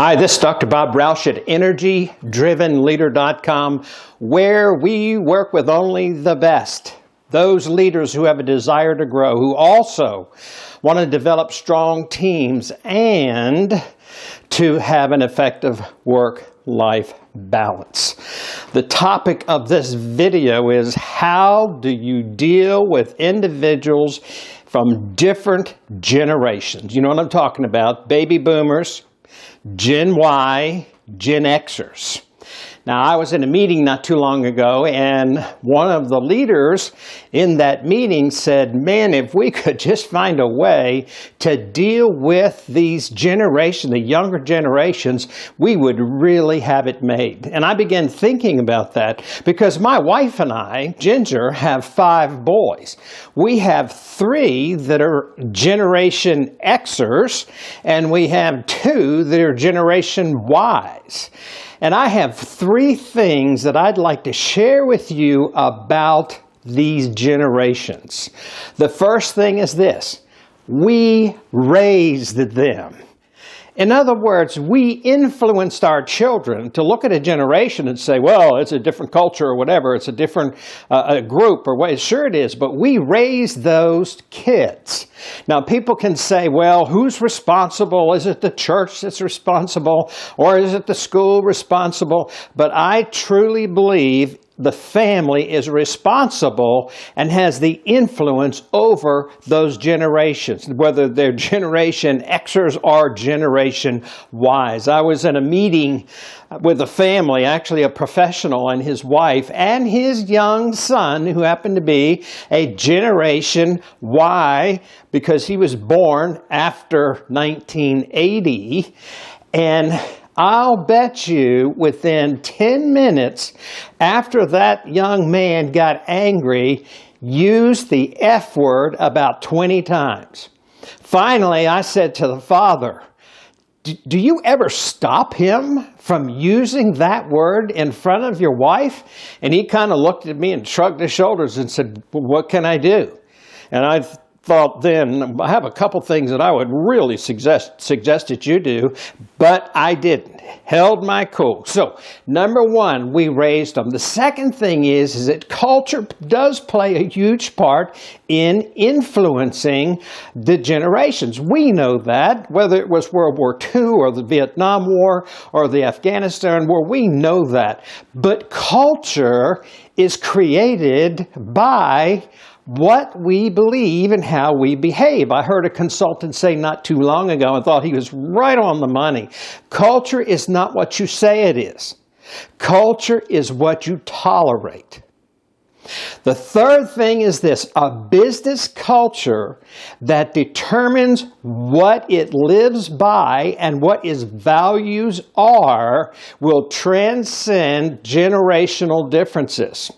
Hi, this is Dr. Bob Rausch at EnergyDrivenLeader.com, where we work with only the best. Those leaders who have a desire to grow, who also want to develop strong teams and to have an effective work-life balance. The topic of this video is how do you deal with individuals from different generations? You know what I'm talking about, baby boomers, Gen Y, Gen Xers. Now, I was in a meeting not too long ago, and one of the leaders in that meeting said, man, if we could just find a way to deal with these generations, the younger generations, we would really have it made. And I began thinking about that because my wife and I, Ginger, have 5 boys. We have 3 that are Generation Xers, and we have 2 that are Generation Ys. And I have 3 things that I'd like to share with you about these generations. The first thing is this: we raised them. In other words, we influenced our children to look at a generation and say, well, it's a different culture or whatever, it's a different group or what. Sure it is, but we raised those kids. Now, people can say, well, who's responsible? Is it the church that's responsible, or is it the school responsible? But I truly believe the family is responsible and has the influence over those generations, whether they're Generation Xers or Generation Ys. I was in a meeting with a family, actually a professional and his wife and his young son, who happened to be a Generation Y because he was born after 1980. And I'll bet you within 10 minutes after that young man got angry, used the F word about 20 times. Finally, I said to the father, do you ever stop him from using that word in front of your wife? And he kind of looked at me and shrugged his shoulders and said, well, what can I do? And I thought then, I have a couple things that I would really suggest that you do, but I didn't. Held my cool. So, number 1, we raised them. The second thing is that culture does play a huge part in influencing the generations. We know that, whether it was World War II or the Vietnam War or the Afghanistan War, we know that. But culture is created by what we believe and how we behave. I heard a consultant say not too long ago, and thought he was right on the money. Culture is not what you say it is. Culture is what you tolerate. The third thing is this: a business culture that determines what it lives by and what its values are will transcend generational differences.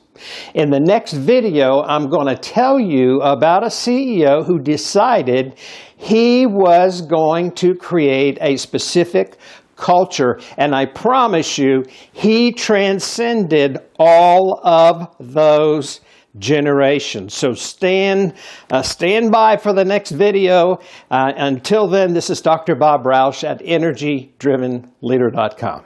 In the next video, I'm going to tell you about a CEO who decided he was going to create a specific culture, and I promise you, he transcended all of those generations. So stand by for the next video. Until then, this is Dr. Bob Rausch at EnergyDrivenLeader.com.